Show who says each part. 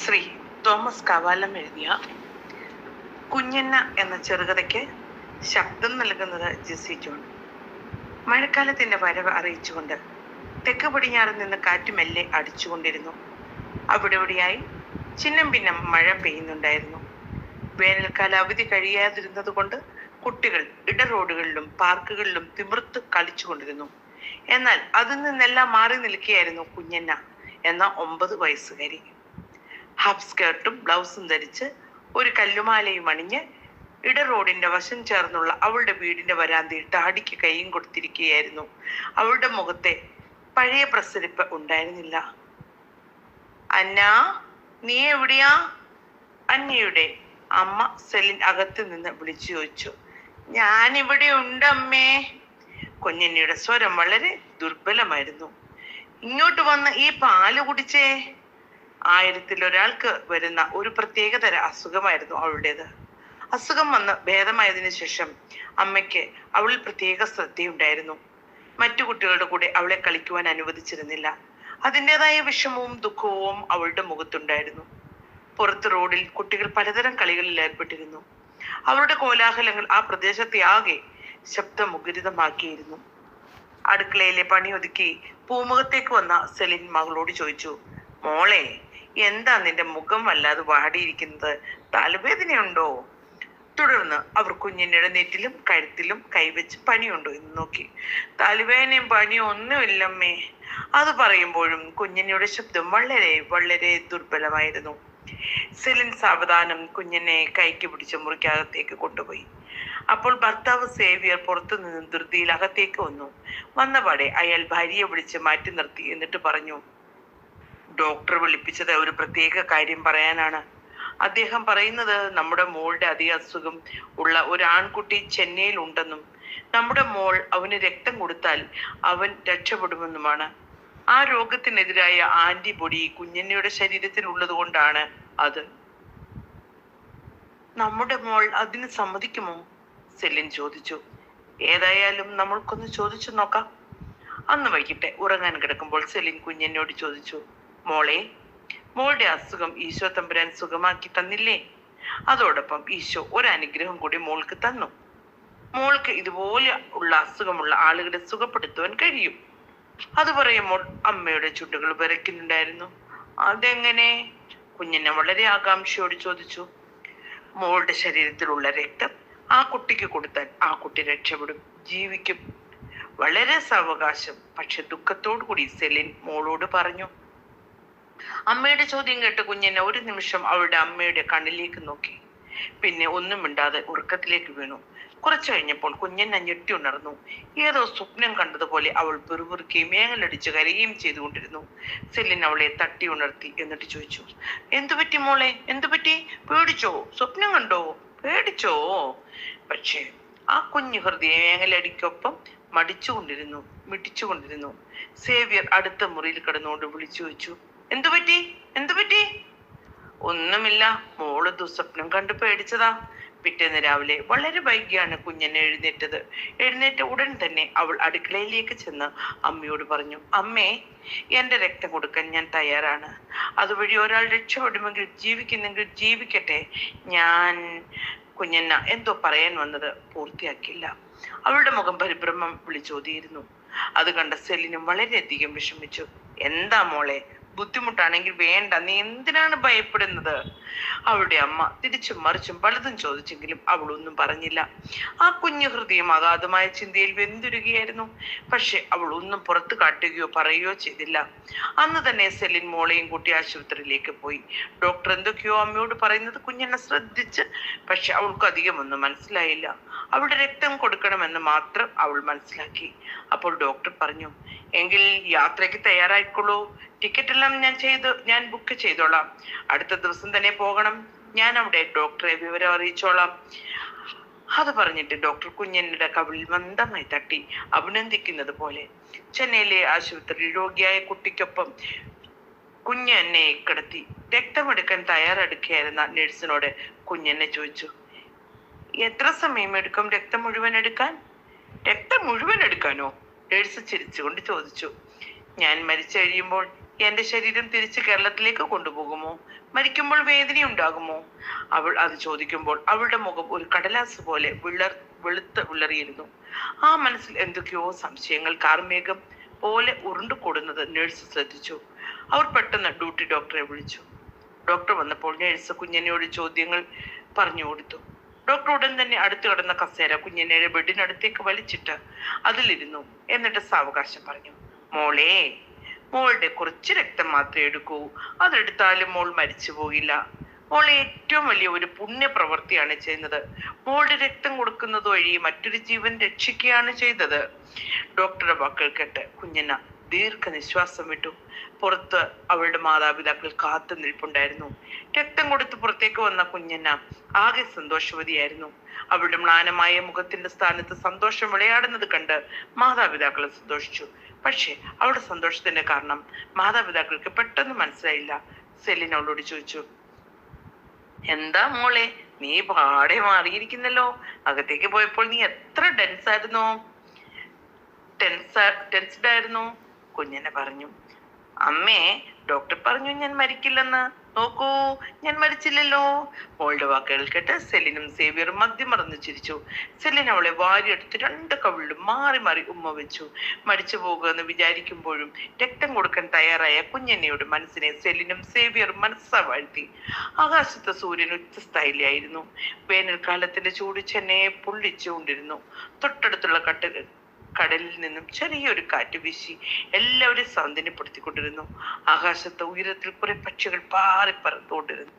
Speaker 1: Shri Thomas Kavalam എഴുതിയ കുഞ്ഞെന്ന എന്ന ചെറുകഥയ്ക്ക് ശബ്ദം നൽകുന്നത് ജെസ്സി ജോൺ. മഴക്കാലത്തിന്റെ വരവ് അറിയിച്ചുകൊണ്ട് തെക്ക് പടിഞ്ഞാറ് നിന്ന് കാറ്റ് മെല്ലെ അടിച്ചുകൊണ്ടിരുന്നു. അവിടെവിടെയായി ചിന്നം ഭിന്നം മഴ പെയ്യുന്നുണ്ടായിരുന്നു. വേനൽക്കാല അവധി കഴിയാതിരുന്നത് കൊണ്ട് കുട്ടികൾ ഇടറോഡുകളിലും പാർക്കുകളിലും തിമിർത്ത് കളിച്ചുകൊണ്ടിരുന്നു. എന്നാൽ അതിൽ നിന്നെല്ലാം മാറി നിൽക്കുകയായിരുന്നു കുഞ്ഞെന്ന എന്ന 9 വയസ്സുകാരി. ഹാഫ് സ്കേർട്ടും ബ്ലൗസും ധരിച്ച് ഒരു കല്ലുമാലയും അണിഞ്ഞ് ഇടറോഡിന്റെ വശം ചേർന്നുള്ള അവളുടെ വീടിന്റെ വരാന്തയിൽ താടിക്ക് കൈയും കൊടുത്തിരിക്കുകയായിരുന്നു. അവളുടെ മുഖത്തെ പഴയ പ്രസരിപ്പ് ഉണ്ടായിരുന്നില്ല. അന്നാ, നീ എവിടെയാ? അന്നയുടെ അമ്മ സെലിൻ അകത്ത് നിന്ന് വിളിച്ചു ചോദിച്ചു. ഞാനിവിടെ ഉണ്ടമ്മേ. കുഞ്ഞന്നയുടെ സ്വരം വളരെ ദുർബലമായിരുന്നു. ഇങ്ങോട്ട് വന്ന് ഈ പാല് കുടിച്ചേ. 1000-ൽ ഒരാൾക്ക് വരുന്ന ഒരു പ്രത്യേകതര അസുഖമായിരുന്നു അവളുടേത്. അസുഖം വന്ന് ഭേദമായതിനു ശേഷം അമ്മയ്ക്ക് അവളിൽ പ്രത്യേക ശ്രദ്ധയുണ്ടായിരുന്നു. മറ്റു കുട്ടികളുടെ കൂടെ അവളെ കളിക്കുവാൻ അനുവദിച്ചിരുന്നില്ല. അതിൻ്റെതായ വിഷമവും ദുഃഖവും അവളുടെ മുഖത്തുണ്ടായിരുന്നു. പുറത്ത് റോഡിൽ കുട്ടികൾ പലതരം കളികളിൽ ഏർപ്പെട്ടിരുന്നു. അവരുടെ കോലാഹലങ്ങൾ ആ പ്രദേശത്തെ ആകെ ശബ്ദമുഖരിതമാക്കിയിരുന്നു. അടുക്കളയിലെ പണി ഒതുക്കി പൂമുഖത്തേക്ക് വന്ന സെലിൻ മകളോട് ചോദിച്ചു, മോളെ, എന്താ നിന്റെ മുഖം വല്ലാതെ വാടിയിരിക്കുന്നത്? തലവേദനയുണ്ടോ? തുടർന്ന് അവർ കുഞ്ഞിൻ്റെ നെറ്റിലും കഴുത്തിലും കൈവച്ച് പനിയുണ്ടോ എന്ന് നോക്കി. തലവേദനയും പനിയും ഒന്നുമില്ലമ്മേ. അത് പറയുമ്പോഴും കുഞ്ഞിൻ്റെ ശബ്ദം വളരെ വളരെ ദുർബലമായിരുന്നു. സെലിൻ സാവധാനം കുഞ്ഞിനെ കൈക്ക് പിടിച്ച് മുറിക്കകത്തേക്ക് കൊണ്ടുപോയി. അപ്പോൾ ഭർത്താവ് സേവിയർ പുറത്തു നിന്ന് ധൃതിയിൽ അകത്തേക്ക് വന്നു. വന്നപാടെ അയാൾ ഭാര്യയെ വിളിച്ച് മാറ്റി നിർത്തി. എന്നിട്ട് പറഞ്ഞു, ഡോക്ടർ വിളിപ്പിച്ചത് ഒരു പ്രത്യേക കാര്യം പറയാനാണ്. അദ്ദേഹം പറയുന്നത് നമ്മുടെ മോളുടെ അതേ അസുഖം ഉള്ള ഒരു ആൺകുട്ടി ചെന്നൈയിൽ ഉണ്ടെന്നും നമ്മുടെ മോൾ അവന് രക്തം കൊടുത്താൽ അവൻ രക്ഷപ്പെടുമെന്നുമാണ്. ആ രോഗത്തിനെതിരായ ആന്റിബോഡി കുഞ്ഞന്നയുടെ ശരീരത്തിൽ ഉള്ളത് കൊണ്ടാണ് അത്. നമ്മുടെ മോൾ അതിന് സമ്മതിക്കുമോ? സെലിൻ ചോദിച്ചു. ഏതായാലും നമ്മൾക്കൊന്ന് ചോദിച്ചു നോക്കാം. അന്ന് വൈകിട്ട് ഉറങ്ങാൻ കിടക്കുമ്പോൾ സെലിൻ കുഞ്ഞന്നോട് ചോദിച്ചു, മോളെ, മോളുടെ അസുഖം ഈശോ തമ്പുരാൻ സുഖമാക്കി തന്നില്ലേ? അതോടൊപ്പം ഈശോ ഒരു അനുഗ്രഹം കൂടി മോൾക്ക് തന്നു. മോൾക്ക് ഇതുപോലെ ഉള്ള അസുഖമുള്ള ആളുകളെ സുഖപ്പെടുത്തുവാൻ കഴിയും. അത് പറയുമ്പോൾ അമ്മയുടെ ചുണ്ടുകൾ വിറയ്ക്കുന്നുണ്ടായിരുന്നു. അതെങ്ങനെ? കുഞ്ഞിനെ വളരെ ആകാംക്ഷയോട് ചോദിച്ചു. മോളുടെ ശരീരത്തിലുള്ള രക്തം ആ കുട്ടിക്ക് കൊടുത്താൽ ആ കുട്ടി രക്ഷപ്പെടും, ജീവിക്കും. വളരെ സാവകാശം പക്ഷെ ദുഃഖത്തോടു കൂടി സെലിൻ മോളോട് പറഞ്ഞു. അമ്മയുടെ ചോദ്യം കേട്ട് കുഞ്ഞിനെ ഒരു നിമിഷം അവളുടെ അമ്മയുടെ കണ്ണിലേക്ക് നോക്കി. പിന്നെ ഒന്നും മിണ്ടാതെ ഉറക്കത്തിലേക്ക് വീണു. കുറച്ചു കഴിഞ്ഞപ്പോൾ കുഞ്ഞെന്നെ ഞെട്ടി ഉണർന്നു. ഏതോ സ്വപ്നം കണ്ടതുപോലെ അവൾ പെറുപെറുക്കുകയും മേങ്ങലടിച്ച് കരയുകയും ചെയ്തുകൊണ്ടിരുന്നു. സെലിൻ അവളെ തട്ടി ഉണർത്തി. എന്നിട്ട് ചോദിച്ചു, എന്തുപറ്റി മോളെ? എന്തുപറ്റി? പേടിച്ചോ? സ്വപ്നം കണ്ടോ? പേടിച്ചോ? പക്ഷേ ആ കുഞ്ഞു ഹൃദയം മേങ്ങലടിക്കൊപ്പം മിടിച്ചുകൊണ്ടിരുന്നു. സേവിയർ അടുത്ത മുറിയിൽ കിടന്നുകൊണ്ട് വിളിച്ചു ചോദിച്ചു, എന്തുപറ്റി? എന്തുപറ്റി? ഒന്നുമില്ല, മോള് ദുസ്വപ്നം കണ്ടു പേടിച്ചതാ. പിറ്റേന്ന് രാവിലെ വളരെ വൈകിയാണ് കുഞ്ഞെന്നെ എഴുന്നേറ്റ ഉടൻ തന്നെ അവൾ അടുക്കളയിലേക്ക് ചെന്ന് അമ്മയോട് പറഞ്ഞു, അമ്മേ, എന്റെ രക്തം കൊടുക്കാൻ ഞാൻ തയ്യാറാണ്. അതുവഴി ഒരാൾ രക്ഷപ്പെടുമെങ്കിൽ, ജീവിക്കുന്നെങ്കിൽ ജീവിക്കട്ടെ. കുഞ്ഞെന്ന എന്തോ പറയാൻ വന്നത് പൂർത്തിയാക്കില്ല. അവളുടെ മുഖം പരിഭ്രമം വിളിച്ചോതിയിരുന്നു. അത് കണ്ട സെലിനും വളരെയധികം വിഷമിച്ചു. എന്താ മോളെ, ബുദ്ധിമുട്ടാണെങ്കിൽ വേണ്ട, നീ എന്തിനാണ് ഭയപ്പെടുന്നത്? അവളുടെ അമ്മ തിരിച്ചും മറിച്ചും പലതും ചോദിച്ചെങ്കിലും അവൾ ഒന്നും പറഞ്ഞില്ല. ആ കുഞ്ഞു ഹൃദയം അഗാധമായ ചിന്തയിൽ വെന്തുരുകയായിരുന്നു. പക്ഷെ അവൾ ഒന്നും പുറത്തു കാട്ടുകയോ പറയുകയോ ചെയ്തില്ല. അന്ന് തന്നെ സെലിൻ മോളെയും കൂട്ടി ആശുപത്രിയിലേക്ക് പോയി. ഡോക്ടർ എന്തൊക്കെയോ അമ്മയോട് പറയുന്നത് കുഞ്ഞെന്നെ ശ്രദ്ധിച്ച്, പക്ഷെ അവൾക്ക് അധികമൊന്നും മനസ്സിലായില്ല. അവളുടെ രക്തം കൊടുക്കണമെന്ന് മാത്രം അവൾ മനസ്സിലാക്കി. അപ്പോൾ ഡോക്ടർ പറഞ്ഞു, എങ്കിൽ യാത്രയ്ക്ക് തയ്യാറായിക്കോളൂ. ടിക്കറ്റ് എല്ലാം ഞാൻ ബുക്ക് ചെയ്തോളാം. അടുത്ത ദിവസം തന്നെ പോകണം. ഞാൻ അവിടെ ഡോക്ടറെ വിവരം അറിയിച്ചോളാം. അത് പറഞ്ഞിട്ട് ഡോക്ടർ കുഞ്ഞിന്റെ കവിളിൽ മന്ദമായി തട്ടി അഭിനന്ദിക്കുന്നത് പോലെ. ചെന്നൈയിലെ ആശുപത്രിയിൽ രോഗിയായ കുട്ടിക്കൊപ്പം കുഞ്ഞെന്നെ കിടത്തി രക്തമെടുക്കാൻ തയ്യാറെടുക്കുകയായിരുന്ന നഴ്സിനോട് കുഞ്ഞെന്നെ ചോദിച്ചു, എത്ര സമയം എടുക്കും രക്തം മുഴുവൻ എടുക്കാൻ? രക്തം മുഴുവൻ എടുക്കാനോ? നഴ്സ് ചിരിച്ചുകൊണ്ട് ചോദിച്ചു. ഞാൻ മരിച്ചു കഴിയുമ്പോൾ എന്റെ ശരീരം തിരിച്ച് കേരളത്തിലേക്ക് കൊണ്ടുപോകുമോ? മരിക്കുമ്പോൾ വേദനയുണ്ടാകുമോ? അവൾ അത് ചോദിക്കുമ്പോൾ അവളുടെ മുഖം ഒരു കടലാസ് പോലെ വെളുത്ത് വിളറിയിരുന്നു. ആ മനസ്സിൽ എന്തൊക്കെയോ സംശയങ്ങൾ കാർമേഘം പോലെ ഉരുണ്ടുകൂടുന്നത് നഴ്സ് ശ്രദ്ധിച്ചു. അവർ പെട്ടെന്ന് ഡ്യൂട്ടി ഡോക്ടറെ വിളിച്ചു. ഡോക്ടർ വന്നപ്പോൾ നഴ്സ് കുഞ്ഞനോട് ചോദ്യങ്ങൾ പറഞ്ഞു കൊടുത്തു. ഡോക്ടർ ഉടൻ തന്നെ അടുത്ത് കിടന്ന കസേര കുഞ്ഞനയുടെ ബെഡിനടുത്തേക്ക് വലിച്ചിട്ട് അതിലിരുന്നു. എന്നിട്ട് സാവകാശം പറഞ്ഞു, മോളെ, മോളുടെ കുറച്ച് രക്തം മാത്രമേ എടുക്കൂ. അതെടുത്താലും മോൾ മരിച്ചു പോകില്ല. മോൾ ഏറ്റവും വലിയ ഒരു പുണ്യപ്രവൃത്തിയാണ് ചെയ്യുന്നത്. മോളുടെ രക്തം കൊടുക്കുന്നത് വഴി മറ്റൊരു ജീവൻ രക്ഷിക്കുകയാണ് ചെയ്തത്. ഡോക്ടറുടെ വാക്കുകൾ കേട്ട് കുഞ്ഞന ദീർഘനിശ്വാസം വിട്ടു. പുറത്ത് അവളുടെ മാതാപിതാക്കൾ കാത്തു നിൽപ്പുണ്ടായിരുന്നു. രക്തം കൊടുത്ത് പുറത്തേക്ക് വന്ന കുഞ്ഞന ആകെ സന്തോഷവതിയായിരുന്നു. അവളുടെ മ്ലാനമായ മുഖത്തിന്റെ സ്ഥാനത്ത് സന്തോഷം വിളയാടുന്നത് കണ്ട് മാതാപിതാക്കൾ സന്തോഷിച്ചു. പക്ഷെ അവളുടെ സന്തോഷത്തിന്റെ കാരണം മാതാപിതാക്കൾക്ക് പെട്ടെന്ന് മനസ്സിലായില്ല. സെലിൻ അവളോട് ചോദിച്ചു, എന്താ മോളെ, നീ പാടെ മാറിയിരിക്കുന്നല്ലോ. അകത്തേക്ക് പോയപ്പോൾ നീ എത്ര ടെൻസ്ഡ് ആയിരുന്നു. കുഞ്ഞനെ പറഞ്ഞു, അമ്മേ, ഡോക്ടർ പറഞ്ഞു ഞാൻ മരിക്കില്ലെന്ന്. നോക്കൂ, ഞാൻ മരിച്ചില്ലല്ലോ. മോളുടെ വാക്കുകൾ കേട്ട് സെലിനും സേവിയറും മദ്യമറന്ന് ചിരിച്ചു. സെലിൻ അവളെ വാരിയെടുത്ത് രണ്ട് കവിളിലും മാറി മാറി ഉമ്മ വെച്ചു. മരിച്ചു പോകുമെന്ന് വിചാരിക്കുമ്പോഴും രക്തം കൊടുക്കാൻ തയ്യാറായ കുഞ്ഞെന്നയുടെ മനസ്സിനെ സെലിനും സേവിയറും മനസ്സാ വാഴ്ത്തി. ആകാശത്ത് സൂര്യൻ ഉച്ചസ്ഥായിലായിരുന്നു. വേനൽക്കാലത്തിന്റെ ചൂട് ചെന്നൈയെ പൊള്ളിച്ചുകൊണ്ടിരുന്നു. തൊട്ടടുത്തുള്ള കടലിൽ നിന്നും ചെറിയൊരു കാറ്റ് വീശി എല്ലാവരും സൗന്ദര്യപ്പെടുത്തിക്കൊണ്ടിരുന്നു. ആകാശത്ത് ഉയരത്തിൽ കുറെ പക്ഷികൾ പാറി പറന്നുകൊണ്ടിരുന്നു.